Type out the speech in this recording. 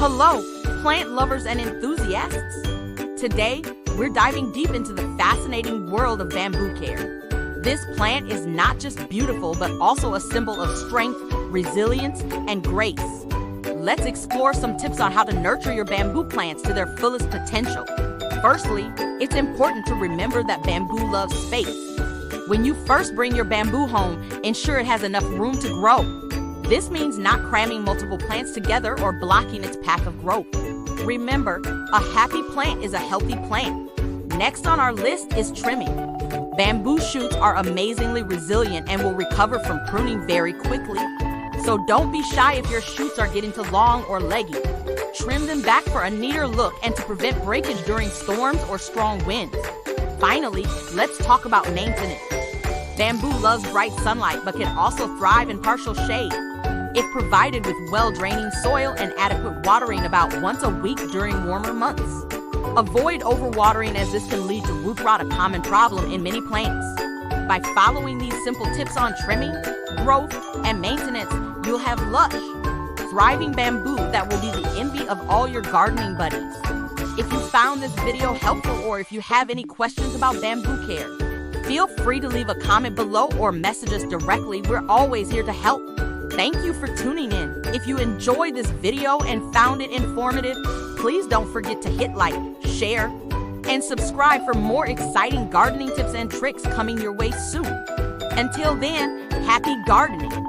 Hello, plant lovers and enthusiasts. Today, we're diving deep into the fascinating world of bamboo care. This plant is not just beautiful, but also a symbol of strength, resilience, and grace. Let's explore some tips on how to nurture your bamboo plants to their fullest potential. Firstly, it's important to remember that bamboo loves space. When you first bring your bamboo home, ensure it has enough room to grow. This means not cramming multiple plants together or blocking its path of growth. Remember, a happy plant is a healthy plant. Next on our list is trimming. Bamboo shoots are amazingly resilient and will recover from pruning very quickly. So don't be shy if your shoots are getting too long or leggy. Trim them back for a neater look and to prevent breakage during storms or strong winds. Finally, let's talk about maintenance. Bamboo loves bright sunlight but can also thrive in partial shade. If provided with well-draining soil and adequate watering about once a week during warmer months. Avoid overwatering as this can lead to root rot, a common problem in many plants. By following these simple tips on trimming, growth, and maintenance, you'll have lush, thriving bamboo that will be the envy of all your gardening buddies. If you found this video helpful or if you have any questions about bamboo care, feel free to leave a comment below or message us directly. We're always here to help. Thank you for tuning in. If you enjoyed this video and found it informative, please don't forget to hit like, share, and subscribe for more exciting gardening tips and tricks coming your way soon. Until then, happy gardening!